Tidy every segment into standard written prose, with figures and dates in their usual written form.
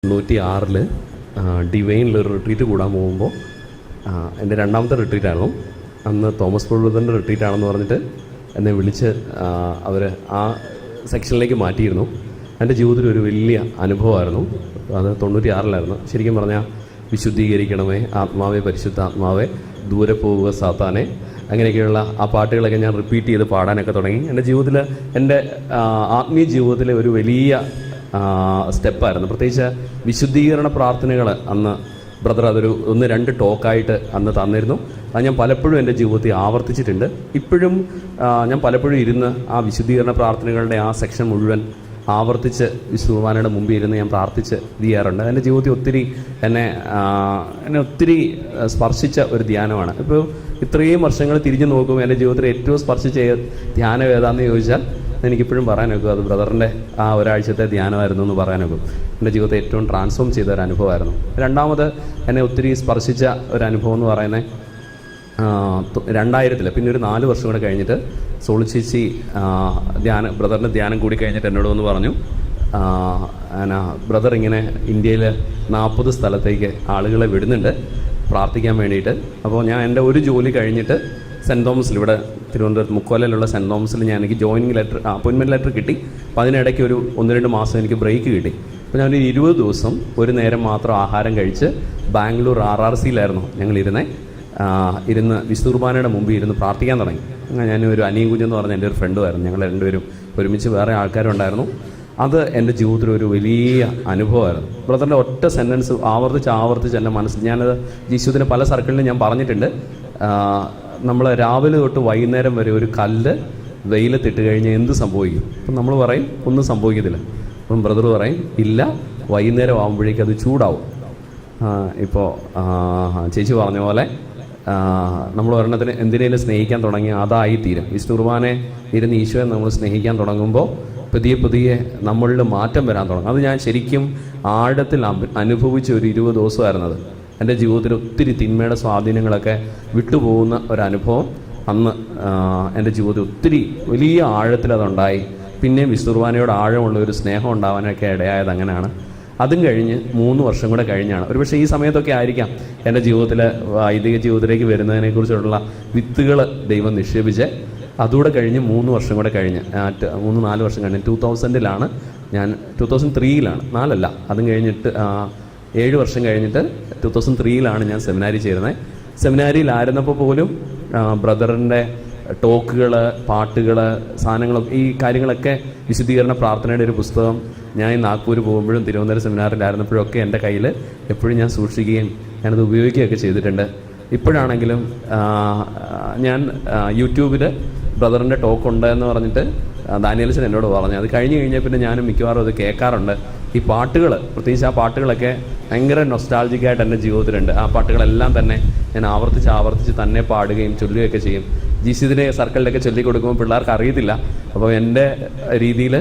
96 ഡിവൈനിലൊരു retreat കൂടാൻ പോകുമ്പോൾ എൻ്റെ രണ്ടാമത്തെ റിട്രീറ്റായിരുന്നു. അന്ന് തോമസ് പോൾ ബ്രദറിൻ്റെ റിട്രീറ്റാണെന്ന് പറഞ്ഞിട്ട് എന്നെ വിളിച്ച് അവർ ആ സെക്ഷനിലേക്ക് മാറ്റിയിരുന്നു. എൻ്റെ ജീവിതത്തിൽ ഒരു വലിയ അനുഭവമായിരുന്നു. അത് 96 ശരിക്കും പറഞ്ഞാൽ വിശുദ്ധീകരിക്കണമേ ആത്മാവേ പരിശുദ്ധ ആത്മാവേ ദൂരെ പോവുക സാത്താനെ, അങ്ങനെയൊക്കെയുള്ള ആ പാട്ടുകളൊക്കെ ഞാൻ റിപ്പീറ്റ് ചെയ്ത് പാടാനൊക്കെ തുടങ്ങി. എൻ്റെ ജീവിതത്തിൽ എൻ്റെ ആത്മീയ ജീവിതത്തിലെ ഒരു വലിയ സ്റ്റെപ്പായിരുന്നു. പ്രത്യേകിച്ച് വിശുദ്ധീകരണ പ്രാർത്ഥനകൾ അന്ന് ബ്രദർ അതൊരു 1-2 ടോക്കായിട്ട് അന്ന് തന്നിരുന്നു. അത് ഞാൻ പലപ്പോഴും എൻ്റെ ജീവിതത്തിൽ ആവർത്തിച്ചിട്ടുണ്ട്. ഇപ്പോഴും ഞാൻ പലപ്പോഴും ഇരുന്ന് ആ വിശുദ്ധീകരണ പ്രാർത്ഥനകളുടെ ആ സെക്ഷൻ മുഴുവൻ ആവർത്തിച്ച് വിശുദ്ധ മുമ്പിൽ ഇരുന്ന് ഞാൻ പ്രാർത്ഥിച്ച് ചെയ്യാറുണ്ട്. എൻ്റെ ജീവിതത്തിൽ ഒത്തിരി എന്നെ ഒത്തിരി സ്പർശിച്ച ഒരു ധ്യാനമാണ്. ഇപ്പോൾ ഇത്രയും വർഷങ്ങൾ തിരിഞ്ഞു നോക്കുമ്പോൾ എൻ്റെ ജീവിതത്തിൽ ഏറ്റവും സ്പർശിച്ച ധ്യാനം ഏതാണെന്ന് ചോദിച്ചാൽ എനിക്കിപ്പോഴും പറയാനൊക്കും അത് ബ്രദറിൻ്റെ ആ ഒരാഴ്ചത്തെ ധ്യാനമായിരുന്നു എന്ന് പറയാനൊക്കും. എൻ്റെ ജീവിതത്തെ ഏറ്റവും ട്രാൻസ്ഫോം ചെയ്ത ഒരു അനുഭവമായിരുന്നു. രണ്ടാമത് എന്നെ ഒത്തിരി സ്പർശിച്ച ഒരു അനുഭവം എന്ന് പറയുന്നത് 2000 പിന്നെ ഒരു 4 വർഷം കൂടെ കഴിഞ്ഞിട്ട് സോളി ചേച്ചി ബ്രദറിൻ്റെ ധ്യാനം കൂടി കഴിഞ്ഞിട്ട് എന്നോട് വന്ന് പറഞ്ഞു, ബ്രദർ ഇങ്ങനെ ഇന്ത്യയിൽ 40 സ്ഥലത്തേക്ക് ആളുകളെ വിടുന്നുണ്ട് പ്രാർത്ഥിക്കാൻ വേണ്ടിയിട്ട്. അപ്പോൾ ഞാൻ എൻ്റെ ഒരു ജോലി കഴിഞ്ഞിട്ട് സെൻറ്റ് തോമസിൽ, ഇവിടെ തിരുവനന്തപുരത്ത് മുക്കോലയിലുള്ള സെൻറ്റ് തോമസിൽ എനിക്ക് ജോയിനിങ് ലെറ്റർ അപ്പോയിൻമെൻറ്റ് ലെറ്റർ കിട്ടി. അപ്പോൾ അതിനിടയ്ക്ക് ഒരു 1-2 മാസം എനിക്ക് ബ്രേക്ക് കിട്ടി. അപ്പോൾ ഞാനൊരു 20 ദിവസം ഒരു നേരം മാത്രം ആഹാരം കഴിച്ച് ബാംഗ്ലൂർ RRCയിലായിരുന്നു ഇരുന്ന് വിശുദ്ധ കുർബാനയുടെ മുമ്പിൽ ഇരുന്ന് പ്രാർത്ഥിക്കാൻ തുടങ്ങി. ഞാനൊരു അനിയും കുഞ്ഞെന്ന് പറഞ്ഞ എൻ്റെ ഒരു ഫ്രണ്ടുമായിരുന്നു. ഞങ്ങൾ രണ്ടുപേരും ഒരുമിച്ച് വേറെ ആൾക്കാരുണ്ടായിരുന്നു. അത് എൻ്റെ ജീവിതത്തിൽ ഒരു വലിയ അനുഭവമായിരുന്നു. ബ്രദറിൻ്റെ ഒറ്റ സെൻറ്റൻസ് ആവർത്തിച്ച് എൻ്റെ മനസ്സിൽ, ഞാനത് ജിസുദിന് പല സർക്കിളിലും ഞാൻ പറഞ്ഞിട്ടുണ്ട്. നമ്മൾ രാവിലെ തൊട്ട് വൈകുന്നേരം വരെ ഒരു കല്ല് വെയിലത്തിട്ട് കഴിഞ്ഞാൽ എന്ത് സംഭവിക്കും? അപ്പം നമ്മൾ പറയും ഒന്നും സംഭവിക്കത്തില്ല. അപ്പം ബ്രദർ പറയും ഇല്ല, വൈകുന്നേരം ആകുമ്പോഴേക്കും അത് ചൂടാവും. ഇപ്പോൾ ചേച്ചി പറഞ്ഞ പോലെ നമ്മൾ ഒരെണ്ണത്തിന് എന്തിനേലും സ്നേഹിക്കാൻ തുടങ്ങി അതായി തീരും. വിശുദ്ധ കുർബാനെ ഇരുന്ന് ഈശോയെ നമ്മൾ സ്നേഹിക്കാൻ തുടങ്ങുമ്പോൾ പുതിയ നമ്മളിൽ മാറ്റം വരാൻ തുടങ്ങും. അത് ഞാൻ ശരിക്കും ആഴത്തിൽ അനുഭവിച്ച ഒരു 20 ദിവസമായിരുന്നത്. എൻ്റെ ജീവിതത്തിൽ ഒത്തിരി തിന്മയുടെ സ്വാധീനങ്ങളൊക്കെ വിട്ടുപോകുന്ന ഒരനുഭവം അന്ന് എൻ്റെ ജീവിതത്തിൽ ഒത്തിരി വലിയ ആഴത്തിലതുണ്ടായി. പിന്നെയും വിശുദ്ധ കുർബാനയോട് ആഴമുള്ള ഒരു സ്നേഹം ഉണ്ടാവാനൊക്കെ ഇടയായത് അങ്ങനെയാണ്. അതും കഴിഞ്ഞ് 3 വർഷം കൂടെ കഴിഞ്ഞാണ്, ഒരുപക്ഷെ ഈ സമയത്തൊക്കെ ആയിരിക്കാം എൻ്റെ ജീവിതത്തിൽ വൈദിക ജീവിതത്തിലേക്ക് വരുന്നതിനെക്കുറിച്ചുള്ള വിത്തുകൾ ദൈവം നിക്ഷേപിച്ച്. അതുകൂടെ കഴിഞ്ഞ് 3 വർഷം കൂടെ കഴിഞ്ഞ് 3-4 വർഷം കഴിഞ്ഞ് 2000 ഞാൻ 2003 4 അതും കഴിഞ്ഞിട്ട് 7 വർഷം കഴിഞ്ഞിട്ട് 2003 ഞാൻ സെമിനാരി ചേരുന്നത്. സെമിനാരിയിലായിരുന്നപ്പോൾ പോലും ബ്രദറിൻ്റെ ടോക്കുകൾ, പാട്ടുകൾ, സാധനങ്ങളൊക്കെ, ഈ കാര്യങ്ങളൊക്കെ വിശുദ്ധീകരണ പ്രാർത്ഥനയുടെ ഒരു പുസ്തകം ഞാൻ നാഗ്പൂർ പോകുമ്പോഴും തിരുവനന്തപുരം സെമിനാറിലായിരുന്നപ്പോഴൊക്കെ എൻ്റെ കയ്യിൽ എപ്പോഴും ഞാൻ സൂക്ഷിക്കുകയും ഞാനത് ഉപയോഗിക്കുകയൊക്കെ ചെയ്തിട്ടുണ്ട്. ഇപ്പോഴാണെങ്കിലും ഞാൻ യൂട്യൂബിൽ ബ്രദറിൻ്റെ ടോക്ക് ഉണ്ട് എന്ന് പറഞ്ഞിട്ട് ദാനിയേലച്ചൻ എന്നോട് പറഞ്ഞു. അത് കഴിഞ്ഞാൽ പിന്നെ ഞാനും മിക്കവാറും അത് കേൾക്കാറുണ്ട്. ഈ പാട്ടുകൾ, പ്രത്യേകിച്ച് ആ പാട്ടുകളൊക്കെ ഭയങ്കര നൊസ്റ്റാൾജിക്കായിട്ട് എൻ്റെ ജീവിതത്തിലുണ്ട്. ആ പാട്ടുകളെല്ലാം തന്നെ ഞാൻ ആവർത്തിച്ച് തന്നെ പാടുകയും ചൊല്ലുകയൊക്കെ ചെയ്യും. ജിസിദിനെ സർക്കിളിലൊക്കെ ചൊല്ലിക്കൊടുക്കുമ്പോൾ പിള്ളേർക്ക് അറിയത്തില്ല. അപ്പോൾ എൻ്റെ രീതിയിൽ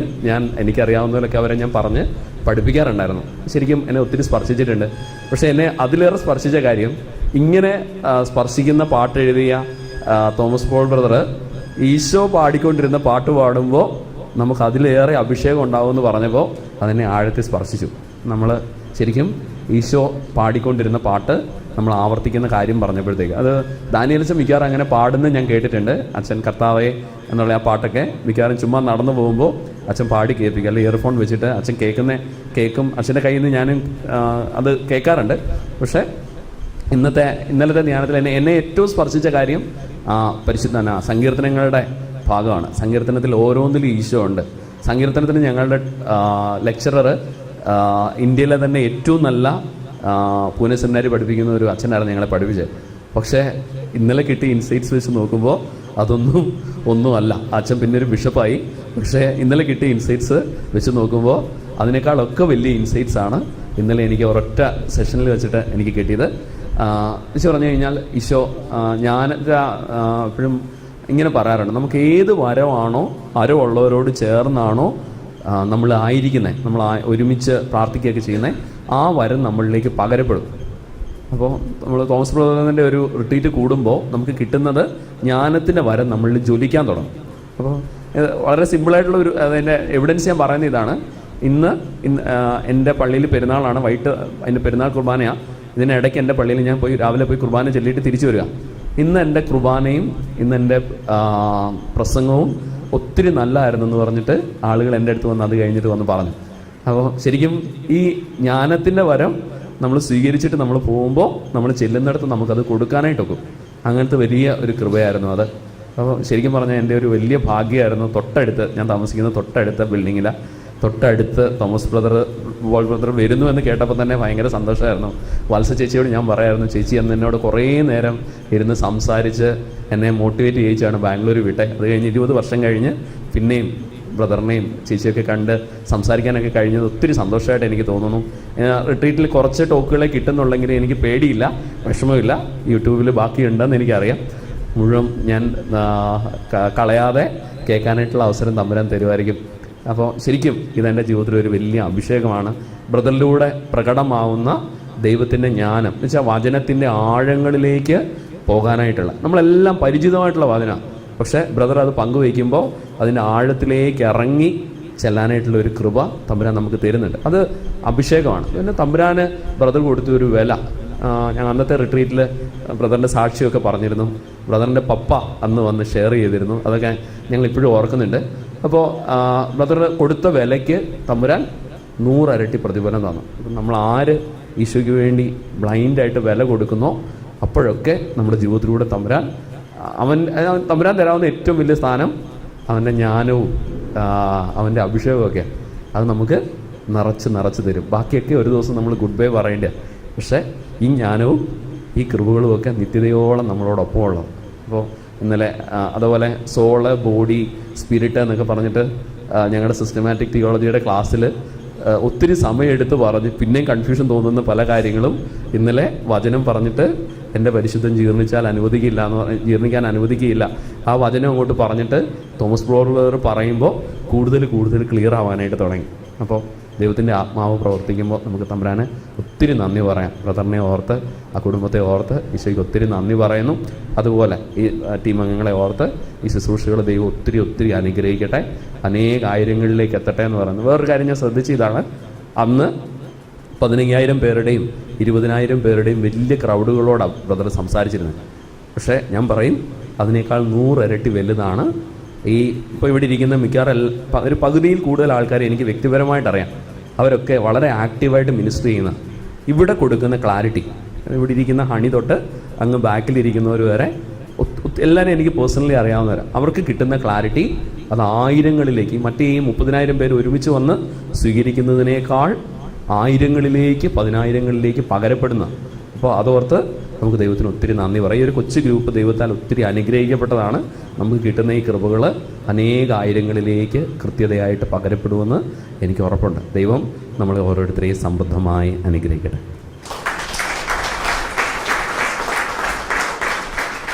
എനിക്കറിയാവുന്നതിലൊക്കെ അവരെ ഞാൻ പറഞ്ഞ് പഠിപ്പിക്കാറുണ്ടായിരുന്നു. ശരിക്കും എന്നെ ഒത്തിരി സ്പർശിച്ചിട്ടുണ്ട്. പക്ഷേ എന്നെ അതിലേറെ സ്പർശിച്ച കാര്യം, ഇങ്ങനെ സ്പർശിക്കുന്ന പാട്ട് എഴുതിയ തോമസ് പോൾ ബ്രദർ ഈശോ പാടിക്കൊണ്ടിരുന്ന പാട്ട് പാടുമ്പോൾ നമുക്ക് അതിലേറെ അഭിഷേകം ഉണ്ടാവുമെന്ന് പറഞ്ഞപ്പോൾ അതെന്നെ ആഴത്തിൽ സ്പർശിച്ചു. നമ്മൾ ശരിക്കും ഈശോ പാടിക്കൊണ്ടിരുന്ന പാട്ട് നമ്മൾ ആവർത്തിക്കുന്ന കാര്യം പറഞ്ഞപ്പോഴത്തേക്ക്, അത് ദാനിയേലച്ചൻ മിക്കവാറും അങ്ങനെ പാടുന്നത് ഞാൻ കേട്ടിട്ടുണ്ട്. അച്ഛൻ കർത്താവേ എന്നുള്ള ആ പാട്ടൊക്കെ മിക്കവാറും ചുമ്മാ നടന്നു പോകുമ്പോൾ അച്ഛൻ പാടി കേൾപ്പിക്കുക, അല്ലെങ്കിൽ ഇയർഫോൺ വെച്ചിട്ട് അച്ഛൻ കേൾക്കും. അച്ഛൻ്റെ കയ്യിൽ നിന്ന് ഞാനും അത് കേൾക്കാറുണ്ട്. പക്ഷേ ഇന്നലത്തെ ധ്യാനത്തിൽ എന്നെ ഏറ്റവും സ്പർശിച്ച കാര്യം പരിശുദ്ധ സങ്കീർത്തനങ്ങളുടെ ഭാഗമാണ്. സങ്കീർത്തനത്തിൽ ഓരോന്നിലും ഈശോ ഉണ്ട്. സങ്കീർത്തനത്തിന് ഞങ്ങളുടെ ലെക്ചറർ ഇന്ത്യയിലെ തന്നെ ഏറ്റവും നല്ല പൂനെ സെമിനാരി പഠിപ്പിക്കുന്ന ഒരു അച്ഛനായിരുന്നു ഞങ്ങളെ പഠിപ്പിച്ചത്. പക്ഷേ ഇന്നലെ കിട്ടിയ ഇൻസൈറ്റ്സ് വെച്ച് നോക്കുമ്പോൾ ഒന്നുമല്ല. അച്ഛൻ പിന്നെ ഒരു ബിഷപ്പായി. പക്ഷേ ഇന്നലെ കിട്ടിയ ഇൻസൈറ്റ്സ് വെച്ച് നോക്കുമ്പോൾ അതിനേക്കാളൊക്കെ വലിയ ഇൻസൈറ്റ്സ് ആണ് ഇന്നലെ എനിക്ക് ഒരൊറ്റ സെഷനിൽ വെച്ചിട്ട് എനിക്ക് കിട്ടിയത്. ഈശോ പറഞ്ഞു കഴിഞ്ഞാൽ, ഈശോ ഞാൻ എപ്പോഴും ഇങ്ങനെ പറയാറുണ്ട്, നമുക്ക് ഏത് വരമാണോ വരമുള്ളവരോട് ചേർന്നാണോ നമ്മൾ ആയിരിക്കുന്നത്, നമ്മൾ ഒരുമിച്ച് പ്രാർത്ഥിക്കുകയൊക്കെ ചെയ്യുന്നത്, ആ വരം നമ്മളിലേക്ക് പകരപ്പെടും. അപ്പോൾ നമ്മൾ തോമസ് ബ്രദറിൻ്റെ ഒരു റിട്രീറ്റ് കൂടുമ്പോൾ നമുക്ക് കിട്ടുന്നത് ജ്ഞാനത്തിൻ്റെ വരം നമ്മളിൽ ജ്വലിക്കാൻ തുടങ്ങും. അപ്പോൾ വളരെ സിമ്പിളായിട്ടുള്ള അതിൻ്റെ എവിഡൻസ് ഞാൻ പറയുന്ന ഇതാണ്. ഇന്ന് എൻ്റെ പള്ളിയിൽ പെരുന്നാളാണ്, വൈകിട്ട് അതിൻ്റെ പെരുന്നാൾ കുർബാനയാണ്. ഇതിനിടയ്ക്ക് എൻ്റെ പള്ളിയിൽ ഞാൻ രാവിലെ പോയി കുർബാന ചൊല്ലിയിട്ട് തിരിച്ചു വരിക. ഇന്ന് എൻ്റെ കുർബാനയും ഇന്ന് എൻ്റെ പ്രസംഗവും ഒത്തിരി നല്ലതായിരുന്നു എന്ന് പറഞ്ഞിട്ട് ആളുകൾ എൻ്റെ അടുത്ത് വന്ന് അത് കഴിഞ്ഞിട്ട് വന്ന് പറഞ്ഞു. അപ്പോൾ ശരിക്കും ഈ ജ്ഞാനത്തിൻ്റെ വരം നമ്മൾ സ്വീകരിച്ചിട്ട് നമ്മൾ പോകുമ്പോൾ നമ്മൾ ചെല്ലുന്നിടത്ത് നമുക്കത് കൊടുക്കാനായിട്ടൊക്കും. അങ്ങനത്തെ വലിയ ഒരു കൃപയായിരുന്നു അത്. അപ്പോൾ ശരിക്കും പറഞ്ഞാൽ എൻ്റെ ഒരു വലിയ ഭാഗ്യമായിരുന്നു. തൊട്ടടുത്ത് ഞാൻ താമസിക്കുന്ന തൊട്ടടുത്ത ബിൽഡിങ്ങിലാണ്, തൊട്ടടുത്ത് തോമസ് ബ്രദർ ബോൾ ബ്രദർ വരുന്നു എന്ന് കേട്ടപ്പോൾ തന്നെ ഭയങ്കര സന്തോഷമായിരുന്നു. വത്സ ചേച്ചിയോട് ഞാൻ പറയായിരുന്നു, ചേച്ചി അന്ന് എന്നോട് കുറേ നേരം ഇരുന്ന് സംസാരിച്ച് എന്നെ മോട്ടിവേറ്റ് ചെയ്യിച്ചാണ് ബാംഗ്ലൂർ വിട്ടെ. അത് കഴിഞ്ഞ് 20 വർഷം കഴിഞ്ഞ് പിന്നെയും ബ്രദറിനെയും ചേച്ചിയൊക്കെ കണ്ട് സംസാരിക്കാനൊക്കെ കഴിഞ്ഞത് ഒത്തിരി സന്തോഷമായിട്ട് എനിക്ക് തോന്നുന്നു. റിട്രീറ്റിൽ കുറച്ച് ടോക്കുകളെ കിട്ടുന്നുണ്ടെങ്കിൽ എനിക്ക് പേടിയില്ല, വിഷമമില്ല. യൂട്യൂബിൽ ബാക്കിയുണ്ടെന്ന് എനിക്കറിയാം. മുഴുവൻ ഞാൻ കളയാതെ കേൾക്കാനായിട്ടുള്ള അവസരം തമ്പുരാൻ തരുമായിരിക്കും. അപ്പോൾ ശരിക്കും ഇതെൻ്റെ ജീവിതത്തിൽ ഒരു വലിയ അഭിഷേകമാണ്. ബ്രദറിലൂടെ പ്രകടമാവുന്ന ദൈവത്തിൻ്റെ ജ്ഞാനം എന്ന് വെച്ചാൽ വചനത്തിൻ്റെ ആഴങ്ങളിലേക്ക് പോകാനായിട്ടുള്ള, നമ്മളെല്ലാം പരിചിതമായിട്ടുള്ള വചന, പക്ഷേ ബ്രദർ അത് പങ്കുവയ്ക്കുമ്പോൾ അതിൻ്റെ ആഴത്തിലേക്ക് ഇറങ്ങി ചെല്ലാനായിട്ടുള്ള ഒരു കൃപ തമ്പുരാൻ നമുക്ക് തരുന്നുണ്ട്. അത് അഭിഷേകമാണ്. പിന്നെ തമ്പുരാന് ബ്രദർ കൊടുത്ത ഒരു വില, ഞാൻ അന്നത്തെ റിട്രീറ്റിൽ ബ്രദറിൻ്റെ സാക്ഷിയൊക്കെ പറഞ്ഞിരുന്നു. ബ്രദറിൻ്റെ പപ്പ അന്ന് വന്ന് ഷെയർ ചെയ്തിരുന്നു. അതൊക്കെ ഞങ്ങൾ ഇപ്പോഴും ഓർക്കുന്നുണ്ട്. അപ്പോൾ ബ്രദർ കൊടുത്ത വിലയ്ക്ക് തമ്പുരാൻ 100 ഇരട്ടി പ്രതിഫലം തന്നു. അപ്പം നമ്മൾ ആര് ഈശോയ്ക്ക് വേണ്ടി ബ്ലൈൻഡായിട്ട് വില കൊടുക്കുന്നോ അപ്പോഴൊക്കെ നമ്മുടെ ജീവിതത്തിലൂടെ തമ്പുരാൻ തരാവുന്ന ഏറ്റവും വലിയ സ്ഥാനം അവൻ്റെ ജ്ഞാനവും അവൻ്റെ അഭിഷേകമൊക്കെ അത് നമുക്ക് നിറച്ച് തരും. ബാക്കിയൊക്കെ ഒരു ദിവസം നമ്മൾ ഗുഡ് ബൈ പറയേണ്ട, പക്ഷേ ഈ ജ്ഞാനവും ഈ കൃപകളും ഒക്കെ നിത്യതയോളം നമ്മളോടൊപ്പം ഉള്ളത്. അപ്പോൾ ഇന്നലെ അതുപോലെ സോള്, ബോഡി, സ്പിരിറ്റ് എന്നൊക്കെ പറഞ്ഞിട്ട് ഞങ്ങളുടെ സിസ്റ്റമാറ്റിക് തിയോളജിയുടെ ക്ലാസ്സിൽ ഒത്തിരി സമയമെടുത്ത് പറഞ്ഞ് പിന്നെയും കൺഫ്യൂഷൻ തോന്നുന്ന പല കാര്യങ്ങളും ഇന്നലെ വചനം പറഞ്ഞിട്ട് എൻ്റെ പരിശുദ്ധം ജീർണിക്കാൻ അനുവദിക്കുകയില്ല. ആ വചനം അങ്ങോട്ട് പറഞ്ഞിട്ട് തോമസ് ബ്രദർ പറയുമ്പോൾ കൂടുതൽ ക്ലിയർ ആവാനായിട്ട് തുടങ്ങി. അപ്പോൾ ദൈവത്തിൻ്റെ ആത്മാവ് പ്രവർത്തിക്കുമ്പോൾ നമുക്ക് തമ്പുരാനെ ഒത്തിരി നന്ദി പറയാം. ബ്രദറിനെ ഓർത്ത്, ആ കുടുംബത്തെ ഓർത്ത് ഈശോയ്ക്ക് ഒത്തിരി നന്ദി പറയുന്നു. അതുപോലെ ഈ ടീം അംഗങ്ങളെ ഓർത്ത് ഈ ശുശ്രൂഷകൾ ദൈവം ഒത്തിരി അനുഗ്രഹിക്കട്ടെ, ആയിരങ്ങളിലേക്ക് എത്തട്ടെ എന്ന് പറയുന്നു. വേറൊരു കാര്യം ഞാൻ ശ്രദ്ധിച്ച ഇതാണ്, അന്ന് 15,000 പേരുടെയും 20,000 പേരുടെയും വലിയ ക്രൗഡുകളോടാണ് ബ്രദർ സംസാരിച്ചിരുന്നത്. പക്ഷേ ഞാൻ പറയും അതിനേക്കാൾ 100 ഇരട്ടി വലുതാണ് ഈ ഇപ്പോൾ ഇവിടെ ഇരിക്കുന്ന മിക്കവാറും ഒരു പകുതിയിൽ കൂടുതൽ ആൾക്കാരെ എനിക്ക് വ്യക്തിപരമായിട്ട് അറിയാം. അവരൊക്കെ വളരെ ആക്റ്റീവായിട്ട് മിനിസ്റ്റർ ചെയ്യുന്ന, ഇവിടെ കൊടുക്കുന്ന ക്ലാരിറ്റി, ഇവിടെ ഇരിക്കുന്ന ഹണി തൊട്ട് അങ്ങ് ബാക്കിലിരിക്കുന്നവർ വരെ എല്ലാവരും എനിക്ക് പേഴ്സണലി അറിയാവുന്നവരാണ്. അവർക്ക് കിട്ടുന്ന ക്ലാരിറ്റി അത് ആയിരങ്ങളിലേക്ക്, മറ്റേ ഈ 30,000 പേര് ഒരുമിച്ച് വന്ന് സ്വീകരിക്കുന്നതിനേക്കാൾ ആയിരങ്ങളിലേക്ക് 10,000ങ്ങളിലേക്ക് പകരപ്പെടുന്ന. അപ്പോൾ അതോർത്ത് നമുക്ക് ദൈവത്തിന് ഒത്തിരി നന്ദി പറയും. ഈ ഒരു കൊച്ചു ഗ്രൂപ്പ് ദൈവത്താൽ ഒത്തിരി അനുഗ്രഹിക്കപ്പെട്ടതാണ്. നമുക്ക് കിട്ടുന്ന ഈ കൃപകൾ ആയിരങ്ങളിലേക്ക് കൃത്യതയായിട്ട് പകരപ്പെടുമെന്ന് എനിക്ക് ഉറപ്പുണ്ട്. ദൈവം നമ്മളെ ഓരോരുത്തരെയും സമൃദ്ധമായി അനുഗ്രഹിക്കട്ടെ.